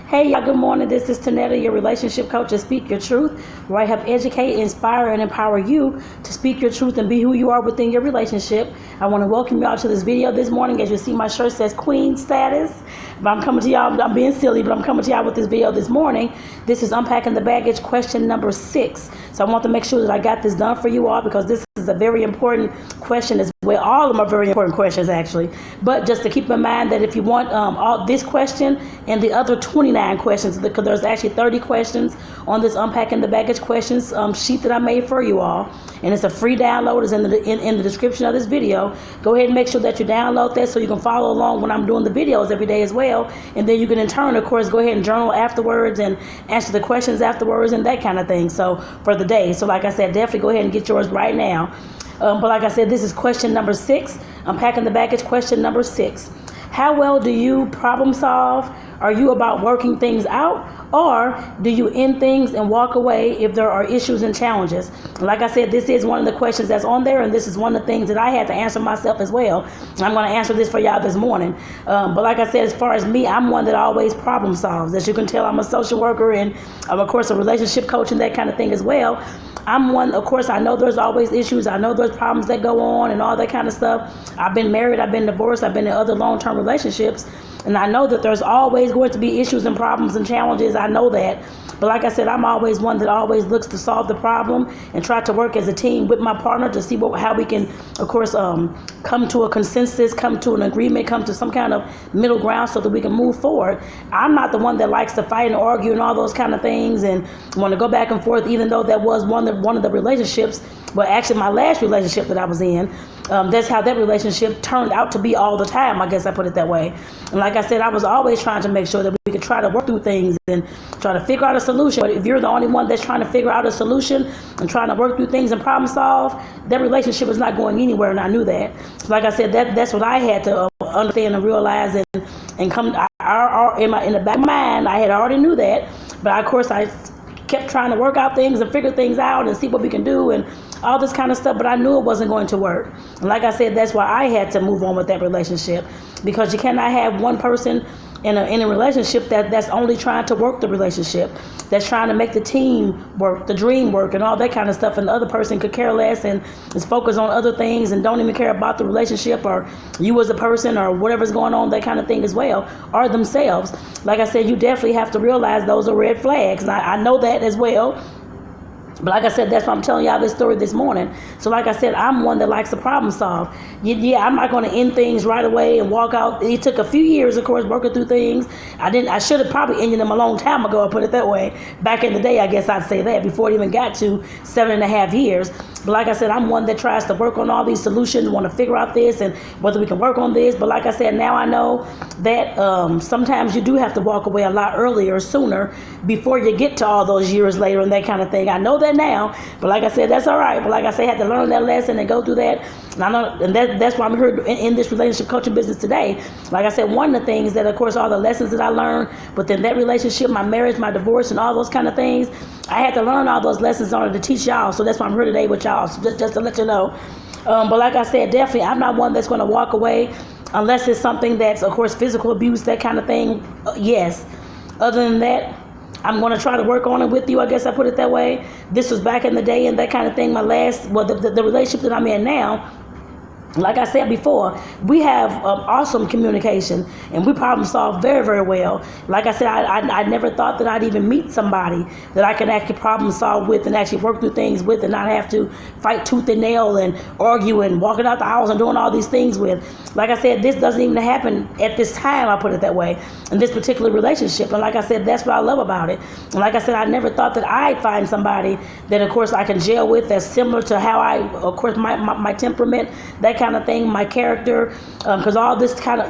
Hey y'all, good morning. This is Tonetta, your relationship coach and Speak Your Truth, where I help educate, inspire, and empower you to speak your truth and be who you are within your relationship. I want to welcome y'all to this video this morning. As you see, my shirt says Queen Status. But I'm coming to y'all, I'm being silly, but I'm coming to y'all with this video this morning. This is Unpacking the Baggage question number 6. So I want to make sure that I got this done for you all because this is a very important question as well. All of them are very important questions actually. But just to keep in mind that if you want all this question and the other 29 questions, because there's actually 30 questions on this Unpacking the Baggage questions sheet that I made for you all. And it's a free download. It's in the description of this video. Go ahead and make sure that you download that so you can follow along when I'm doing the videos every day as well. And then you can in turn, of course, go ahead and journal afterwards and answer the questions afterwards and that kind of thing. So for the day. So like I said, definitely go ahead and get yours right now. But like I said, this is question number 6. Unpacking the Baggage question number 6. How well do you problem solve? Are you about working things out? Or do you end things and walk away if there are issues and challenges? Like I said, this is one of the questions that's on there, and this is one of the things that I had to answer myself as well. I'm going to answer this for y'all this morning. But like I said, as far as me, I'm one that always problem solves. As you can tell, I'm a social worker and I'm, of course, a relationship coach and that kind of thing as well. I'm one, of course, I know there's always issues. I know there's problems that go on and all that kind of stuff. I've been married, I've been divorced, I've been in other long-term relationships. And I know that there's always going to be issues and problems and challenges. I know that. But like I said, I'm always one that always looks to solve the problem and try to work as a team with my partner to see how we can, of course, come to a consensus, come to an agreement, come to some kind of middle ground so that we can move forward. I'm not the one that likes to fight and argue and all those kind of things and want to go back and forth, even though that was one of the relationships. But actually, my last relationship that I was in, that's how that relationship turned out to be all the time. I guess I put it that way. And like I said, I was always trying to make sure that we could try to work through things and try to figure out a solution. But if you're the only one that's trying to figure out a solution and trying to work through things and problem solve, that relationship is not going anywhere. And I knew that. So like I said, that's what I had to understand and realize and come in the back of my mind. I had already knew that, but of course I kept trying to work out things and figure things out and see what we can do and all this kind of stuff, but I knew it wasn't going to work. And like I said, that's why I had to move on with that relationship, because you cannot have one person in a relationship that's only trying to work the relationship, that's trying to make the team work, the dream work, and all that kind of stuff, and the other person could care less and is focused on other things and don't even care about the relationship or you as a person or whatever's going on, that kind of thing as well, or themselves. Like I said, you definitely have to realize those are red flags, and I know that as well. But like I said, that's why I'm telling y'all this story this morning. So like I said, I'm one that likes to problem solve. Yeah, I'm not going to end things right away and walk out. It took a few years, of course, working through things. I should have probably ended them a long time ago, I put it that way. Back in the day, I guess I'd say that, before it even got to 7.5 years. But like I said, I'm one that tries to work on all these solutions, want to figure out this and whether we can work on this. But like I said, now I know that sometimes you do have to walk away a lot earlier, sooner, before you get to all those years later and that kind of thing. I know that now, but like I said, that's all right. But like I said, I had to learn that lesson and go through that. And I know, and that's why I'm here in this relationship coaching business today. Like I said, one of the things that, of course, all the lessons that I learned within that relationship, my marriage, my divorce, and all those kind of things, I had to learn all those lessons in order to teach y'all. So that's why I'm here today with y'all. So just to let you know. But like I said, definitely, I'm not one that's going to walk away unless it's something that's, of course, physical abuse, that kind of thing. Yes. Other than that, I'm going to try to work on it with you. I guess I put it that way. This was back in the day and that kind of thing. The relationship that I'm in now, like I said before, we have awesome communication and we problem solve very, very well. Like I said, I never thought that I'd even meet somebody that I could actually problem solve with and actually work through things with and not have to fight tooth and nail and argue and walking out the house and doing all these things with. Like I said, this doesn't even happen at this time, I put it that way, in this particular relationship. And like I said, that's what I love about it. And like I said, I never thought that I'd find somebody that, of course, I can gel with that's similar to how of course, my temperament, that kind of thing, my character, because all these kind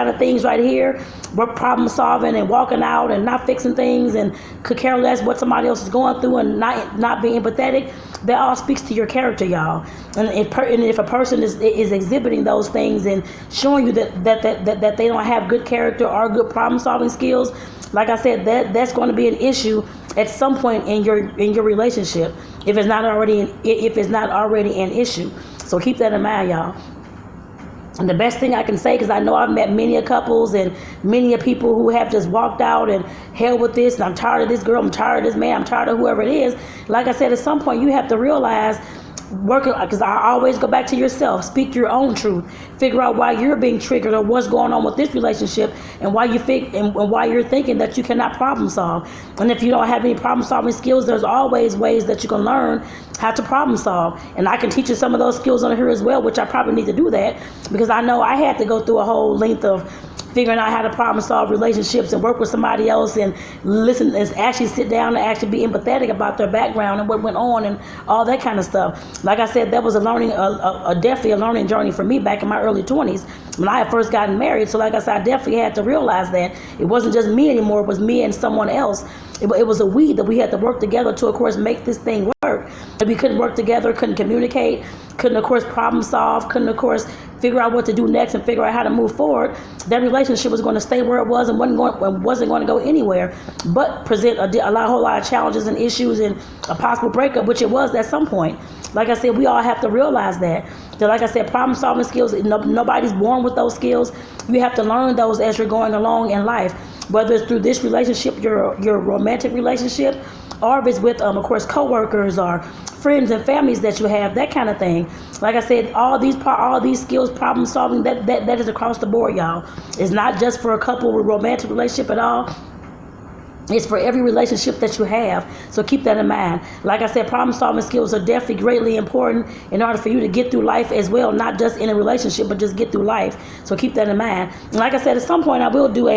of things right here, we're problem solving and walking out and not fixing things and could care less what somebody else is going through and not being empathetic. That all speaks to your character, y'all. And if a person is exhibiting those things and showing you that they don't have good character or good problem solving skills, like I said, that's going to be an issue at some point in your relationship if it's not already an issue. So keep that in mind, y'all. And the best thing I can say, because I know I've met many couples and many people who have just walked out and hell with this, and I'm tired of this girl, I'm tired of this man, I'm tired of whoever it is. Like I said, at some point you have to realize, working, because I always go back to yourself, speak your own truth, figure out why you're being triggered or what's going on with this relationship, and why you think and why you're thinking that you cannot problem solve. And if you don't have any problem solving skills, there's always ways that you can learn how to problem solve. And I can teach you some of those skills on here as well, which I probably need to do that, because I know I had to go through a whole length of figuring out how to problem solve relationships and work with somebody else and listen, and actually sit down and actually be empathetic about their background and what went on and all that kind of stuff. Like I said, that was definitely a learning journey for me back in my early 20s when I had first gotten married. So like I said, I definitely had to realize that it wasn't just me anymore, it was me and someone else. It was a we that we had to work together to, of course, make this thing work. If we couldn't work together, couldn't communicate, couldn't, of course, problem solve, couldn't, of course, figure out what to do next and figure out how to move forward, that relationship was going to stay where it was and wasn't going to go anywhere, but present a whole lot of challenges and issues and a possible breakup, which it was at some point. Like I said, we all have to realize that. Like I said, problem solving skills, nobody's born with those skills. You have to learn those as you're going along in life, whether it's through this relationship, your romantic relationship, or if it's with, of course, coworkers or friends and families that you have, that kind of thing. Like I said, all these skills, problem solving, that is across the board, y'all. It's not just for a couple with romantic relationship at all. It's for every relationship that you have. So keep that in mind. Like I said, problem solving skills are definitely greatly important in order for you to get through life as well, not just in a relationship, but just get through life. So keep that in mind. And like I said, at some point I will do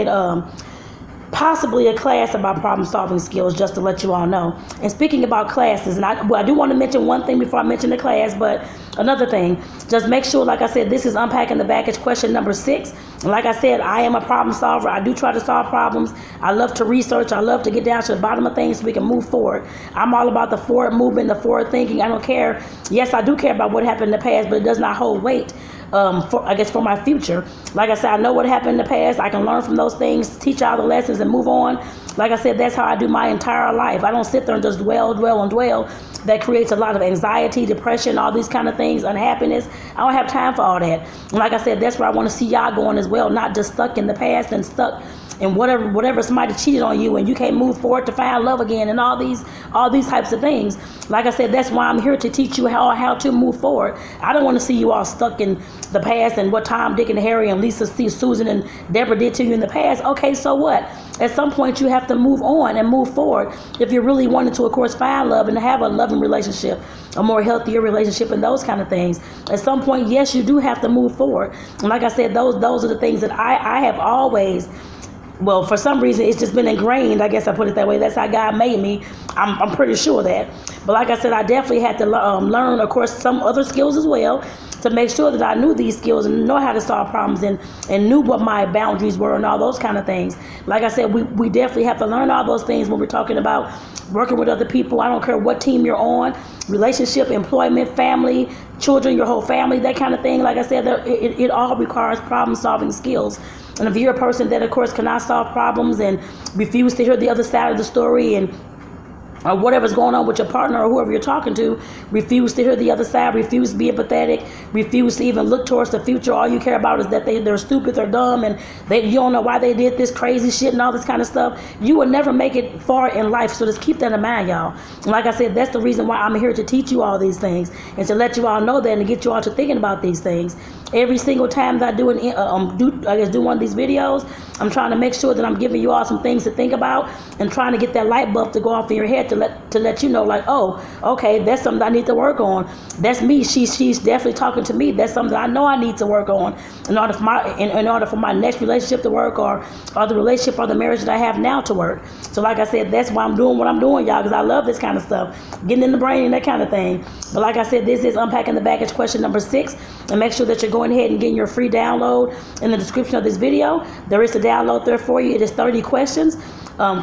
possibly a class about problem solving skills, just to let you all know. And speaking about classes, and I do want to mention one thing before I mention the class, but another thing, just make sure, like I said, this is Unpacking the Baggage question number 6. And like I said, I am a problem solver. I do try to solve problems. I love to research. I love to get down to the bottom of things so we can move forward. I'm all about the forward movement, the forward thinking. I don't care. Yes, I do care about what happened in the past, but it does not hold weight for my future. Like I said, I know what happened in the past. I can learn from those things, teach all the lessons, and move on. Like I said, that's how I do my entire life. I don't sit there and just dwell. That creates a lot of anxiety, depression, all these kind of things, unhappiness. I don't have time for all that. And like I said, that's where I want to see y'all going as well, not just stuck in the past and stuck in whatever somebody cheated on you and you can't move forward to find love again and all these types of things. Like I said, that's why I'm here to teach you how to move forward. I don't want to see you all stuck in the past and what Tom, Dick, and Harry and Lisa, Steve, Susan, and Deborah did to you in the past. Okay, so what? At some point you have to move on and move forward if you really wanted to, of course, find love and have a loving relationship, a more healthier relationship, and those kind of things. At some point, yes, you do have to move forward. And like I said, those are the things that I have always, well, for some reason, it's just been ingrained. I guess I put it that way. That's how God made me. I'm pretty sure of that. But like I said, I definitely had to learn, of course, some other skills as well to make sure that I knew these skills and know how to solve problems and knew what my boundaries were and all those kind of things. Like I said, we definitely have to learn all those things when we're talking about working with other people. I don't care what team you're on, relationship, employment, family, children, your whole family, that kind of thing. Like I said, it all requires problem-solving skills. And if you're a person that, of course, cannot solve problems and refuse to hear the other side of the story and or whatever's going on with your partner or whoever you're talking to, refuse to hear the other side, refuse to be empathetic, refuse to even look towards the future. All you care about is that they're stupid, they're dumb, and you don't know why they did this crazy shit and all this kind of stuff. You will never make it far in life, so just keep that in mind, y'all. And like I said, that's the reason why I'm here to teach you all these things and to let you all know that and to get you all to thinking about these things. Every single time that I do one of these videos, I'm trying to make sure that I'm giving you all some things to think about and trying to get that light bulb to go off in your head to let you know, like, oh, okay, that's something I need to work on. That's me. She's definitely talking to me. That's something I know I need to work on in order for my next relationship to work or the relationship or the marriage that I have now to work. So like I said, that's why I'm doing what I'm doing, y'all, because I love this kind of stuff, getting in the brain and that kind of thing. But like I said, this is Unpacking the Baggage question number 6. And make sure that you're going ahead and getting your free download in the description of this video. There is a download there for you. It is 30 questions.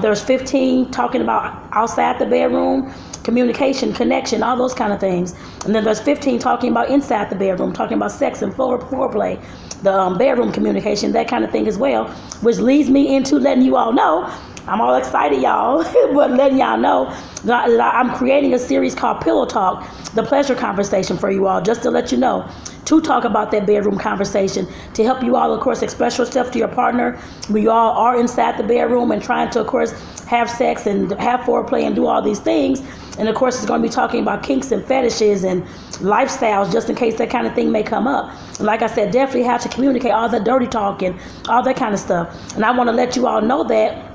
There's 15 talking about outside the bedroom, communication, connection, all those kind of things. And then there's 15 talking about inside the bedroom, talking about sex and foreplay, the bedroom communication, that kind of thing as well, which leads me into letting you all know I'm all excited, y'all, but letting y'all know that I'm creating a series called Pillow Talk, the pleasure conversation for you all, just to let you know, to talk about that bedroom conversation, to help you all, of course, express yourself to your partner. We all are inside the bedroom and trying to, of course, have sex and have foreplay and do all these things. And of course, it's going to be talking about kinks and fetishes and lifestyles, just in case that kind of thing may come up. And like I said, definitely have to communicate all the dirty talk and all that kind of stuff. And I want to let you all know that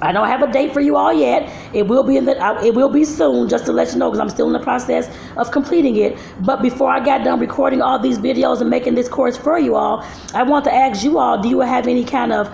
I don't have a date for you all yet. It will be soon, just to let you know, because I'm still in the process of completing it. But before I got done recording all these videos and making this course for you all, I want to ask you all, do you have any kind of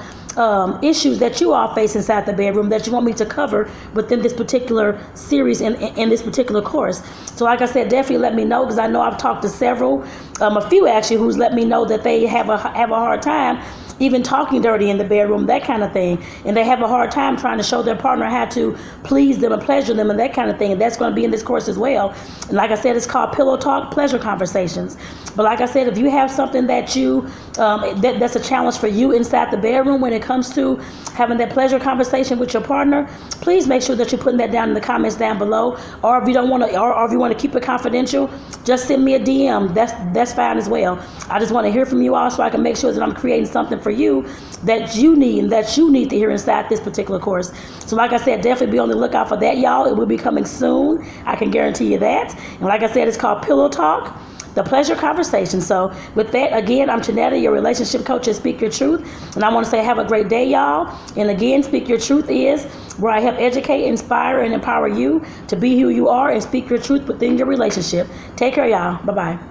issues that you all face inside the bedroom that you want me to cover within this particular series in this particular course? So like I said, definitely let me know, because I know I've talked to several, a few actually, who's let me know that they have a hard time even talking dirty in the bedroom, that kind of thing. And they have a hard time trying to show their partner how to please them and pleasure them and that kind of thing. And that's going to be in this course as well. And like I said, it's called Pillow Talk, Pleasure Conversations. But like I said, if you have something that you that's a challenge for you inside the bedroom when it comes to having that pleasure conversation with your partner, please make sure that you're putting that down in the comments down below. Or if you don't want to, or if you want to keep it confidential, just send me a DM. That's fine as well. I just want to hear from you all so I can make sure that I'm creating something for you that you need and that you need to hear inside this particular course. So like I said, definitely be on the lookout for that, y'all. It will be coming soon. I can guarantee you that. And like I said, it's called Pillow Talk, the pleasure conversation. So with that, again, I'm Tonetta, your relationship coach at Speak Your Truth. And I want to say have a great day, y'all. And again, Speak Your Truth is where I help educate, inspire, and empower you to be who you are and speak your truth within your relationship. Take care, y'all. Bye-bye.